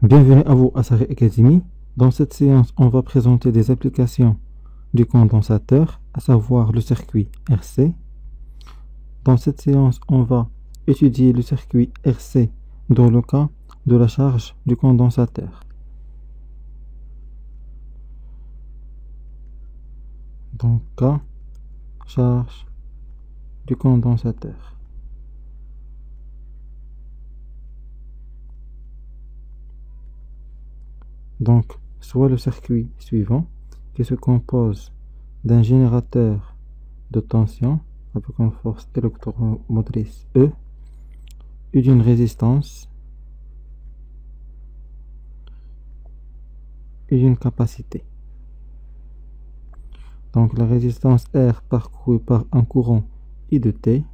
Bienvenue à vous à Sahel Academy. Dans cette séance, on va présenter des applications du condensateur, à savoir le circuit RC. Dans cette séance, on va étudier le circuit RC dans le cas de la charge du condensateur. Donc, cas, charge du condensateur. Donc, soit le circuit suivant, qui se compose d'un générateur de tension avec une force électromotrice E et d'une résistance et d'une capacité. Donc, la résistance R parcourue par un courant I de T,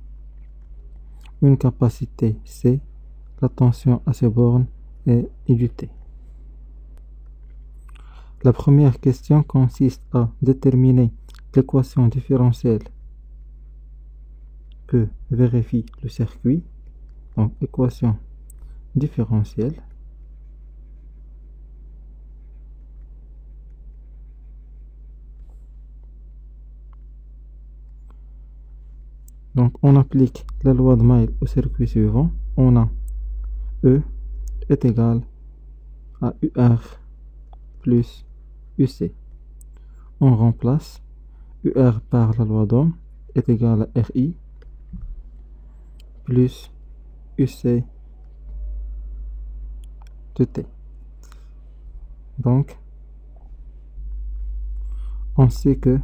une capacité C, la tension à ces bornes est I du T. La première question consiste à déterminer l'équation différentielle que vérifie le circuit. Donc, équation différentielle. Donc, on applique la loi de Mail au circuit suivant. On a E est égal à UR plus UC. On remplace UR par la loi d'Ohm est égal à RI plus UC de T. Donc, on sait que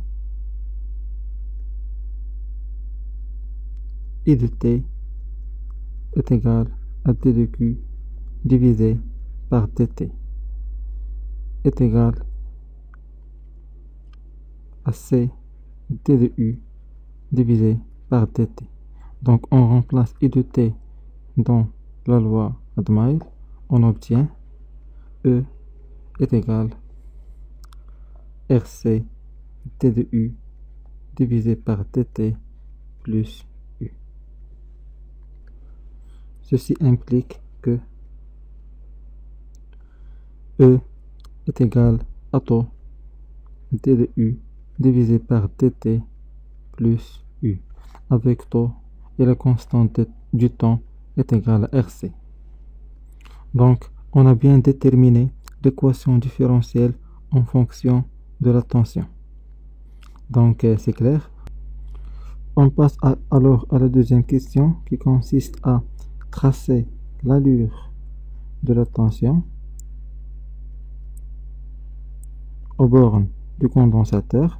I de T est égal à D de Q divisé par dt est égal à C D de U divisé par dt. Donc, on remplace I de T dans la loi de Mail. On obtient E est égal à RC D de U divisé par dt plus U. Ceci implique que E est égal à taux D de U divisé par dt plus U, avec taux et la constante du temps est égale à RC. Donc, on a bien déterminé l'équation différentielle en fonction de la tension. Donc, c'est clair. On passe alors à la deuxième question qui consiste à tracer l'allure de la tension aux bornes du condensateur.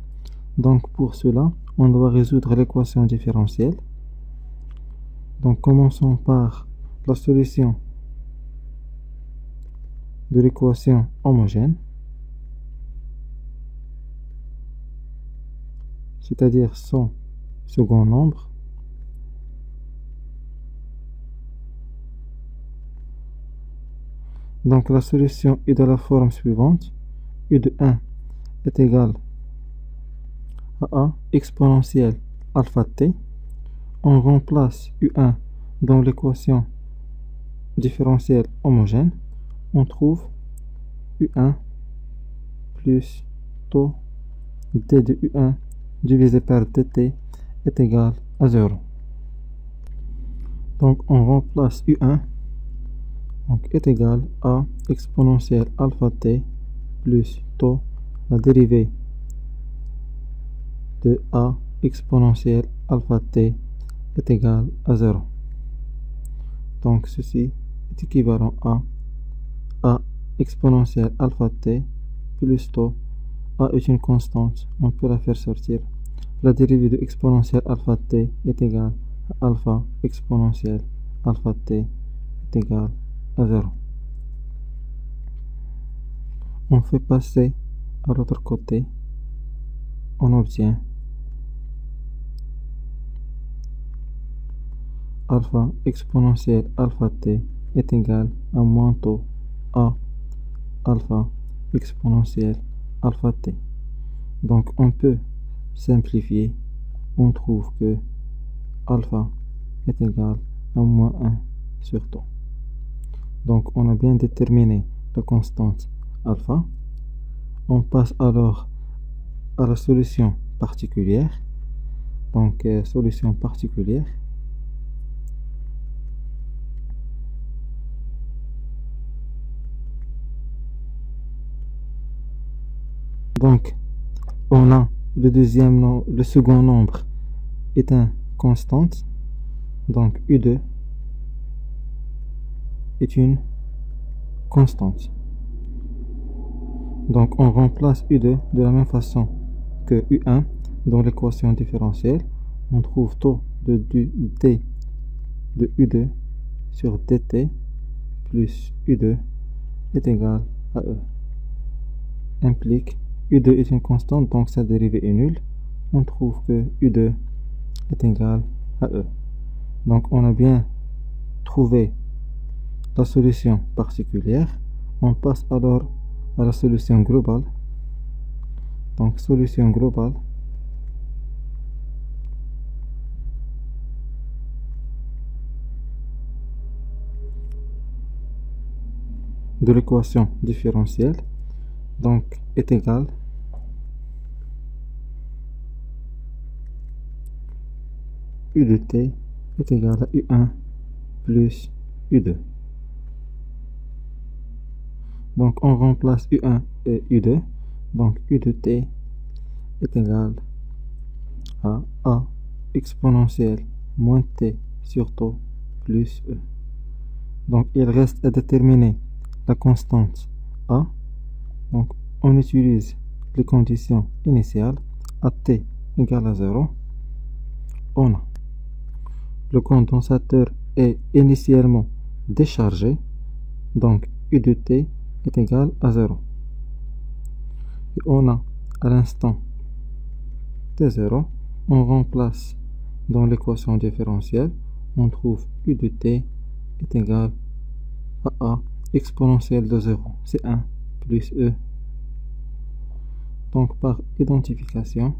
Donc, pour cela, on doit résoudre l'équation différentielle. Donc, commençons par la solution de l'équation homogène, c'est-à-dire son second nombre. Donc, la solution est de la forme suivante. U de 1 est égal à A exponentielle alpha t. On remplace U1 dans l'équation différentielle homogène. On trouve U1 plus taux D de U1 divisé par dt est égal à 0. Donc, on remplace U1 donc est égal à exponentielle alpha t plus taux, la dérivée de A exponentielle alpha t est égal à 0. Donc, ceci est équivalent à A exponentielle alpha t plus taux. A est une constante, on peut la faire sortir. La dérivée de exponentielle alpha t est égale à alpha exponentielle alpha t est égal à 0. On fait passer à l'autre côté, on obtient alpha exponentielle alpha t est égal à moins taux A alpha exponentielle alpha t. Donc on peut simplifier. On trouve que alpha est égal à moins 1 sur tau. Donc on a bien déterminé la constante alpha. On passe alors à la solution particulière. Donc solution particulière. Donc on a le second nombre est une constante. Donc U2 est une constante. Donc on remplace U2 de la même façon que U1 dans l'équation différentielle. On trouve taux de t de U2 sur dt plus U2 est égal à E. Implique U2 est une constante, donc sa dérivée est nulle. On trouve que U2 est égal à E. Donc on a bien trouvé la solution particulière. On passe alors à la solution globale. Donc solution globale. De l'équation différentielle, donc est égal U de t est égal à U1 plus U2. Donc on remplace U1 et U2, donc U de t est égal à A exponentielle moins t sur tau plus E. Donc il reste à déterminer la constante A. Donc on utilise les conditions initiales à t égale à 0. On a le condensateur est initialement déchargé, donc U de t est égal à 0. Et on a à l'instant t0, on remplace dans l'équation différentielle, on trouve U de t est égal à A exponentielle de 0, c'est 1 plus E. Donc par identification,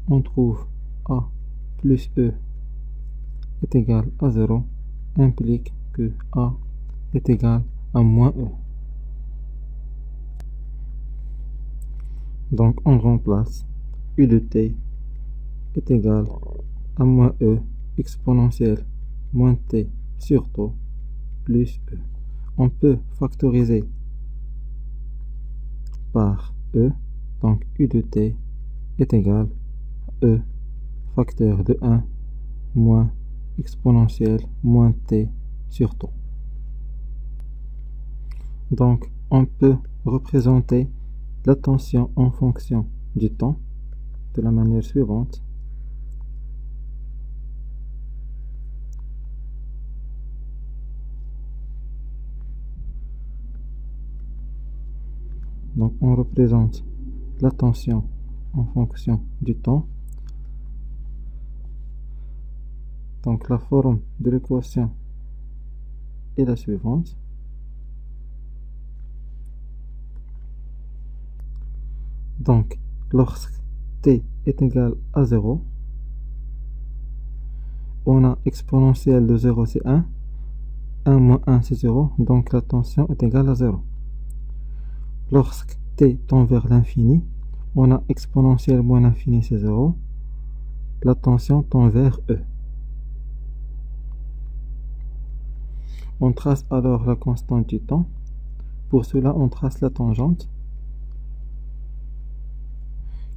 on trouve A plus E est égal à 0, implique que A est égal à moins E. Donc on remplace U de t est égal à moins E exponentielle moins t sur tau plus E. On peut factoriser par E, donc U de t est égal à E facteur de 1 moins exponentielle moins t sur tau. Donc on peut représenter la tension en fonction du temps de la manière suivante. Donc on représente la tension en fonction du temps. Donc la forme de l'équation est la suivante. Donc lorsque t est égal à 0, on a exponentielle de 0 c'est 1, 1 moins 1 c'est 0, donc la tension est égale à 0. Lorsque t tend vers l'infini, on a exponentielle moins l'infini c'est 0, la tension tend vers E. On trace alors la constante du temps. Pour cela, on trace la tangente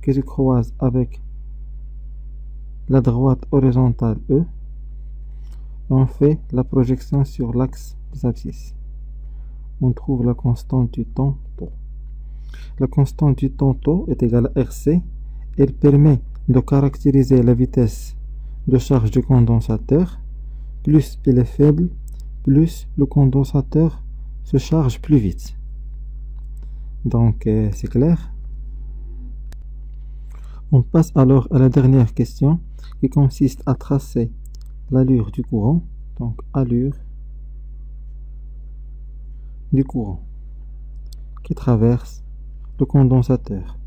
qui se croise avec la droite horizontale E. Et on fait la projection sur l'axe des abscisses. On trouve la constante du temps τ. La constante du temps τ est égale à RC. Elle permet de caractériser la vitesse de charge du condensateur. Plus il est faible, plus le condensateur se charge plus vite. Donc c'est clair. On passe alors à la dernière question qui consiste à tracer l'allure du courant. Donc allure du courant qui traverse le condensateur.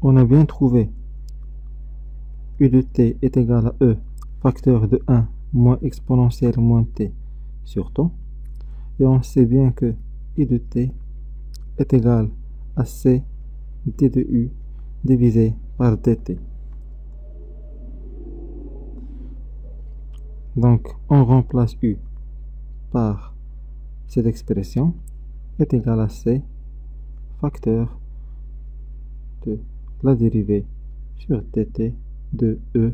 on a bien trouvé U de t est égal à E, facteur de 1 moins exponentielle moins t sur τ. Et on sait bien que I de t est égal à C d de U divisé par dt. Donc, on remplace U par cette expression est égal à C facteur de la dérivée sur dt de E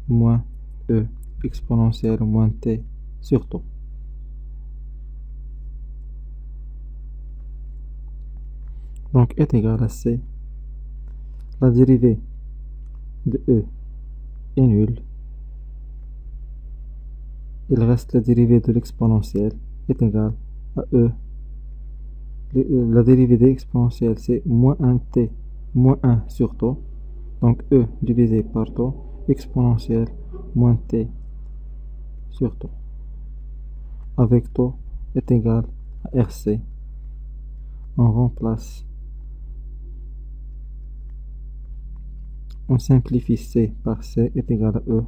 moins E exponentielle moins t sur τ. Donc est égal à C. La dérivée de E est nulle. Il reste la dérivée de l'exponentielle est égale à E. La dérivée de l'exponentielle c'est moins 1t moins 1 sur τ. Donc E divisé par τ exponentielle moins t sur τ. Avec τ est égal à RC. On remplace. On simplifie C par C est égal à E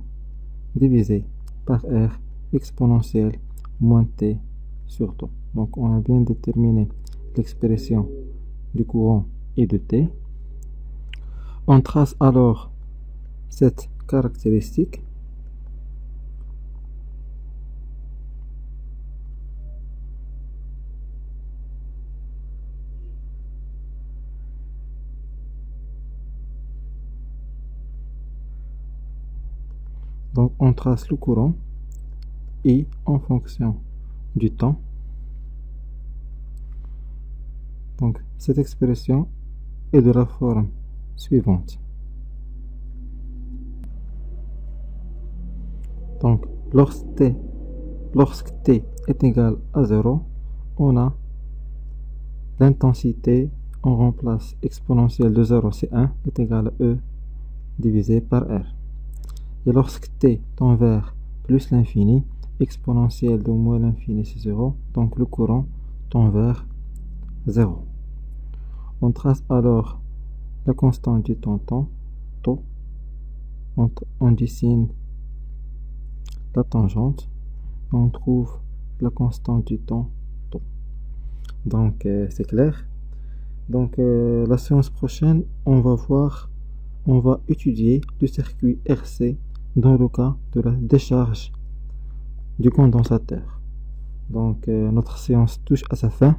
divisé par R exponentielle moins t sur τ. Donc on a bien déterminé l'expression du courant I de t. On trace alors cette caractéristique. Donc on trace le courant I en fonction du temps. Donc cette expression est de la forme suivante. Donc lorsque t est égal à 0, on a l'intensité, on remplace exponentielle de 0 c'est 1 est égal à E divisé par R. Et lorsque t tend vers plus l'infini, exponentielle de moins l'infini c'est 0, donc le courant tend vers 0. On trace alors la constante du temps τ. On dessine la tangente et on trouve la constante du temps τ. Donc c'est clair. Donc la séance prochaine, on va étudier le circuit RC dans le cas de la décharge du condensateur. Donc notre séance touche à sa fin.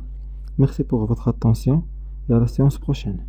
Merci pour votre attention et à la séance prochaine.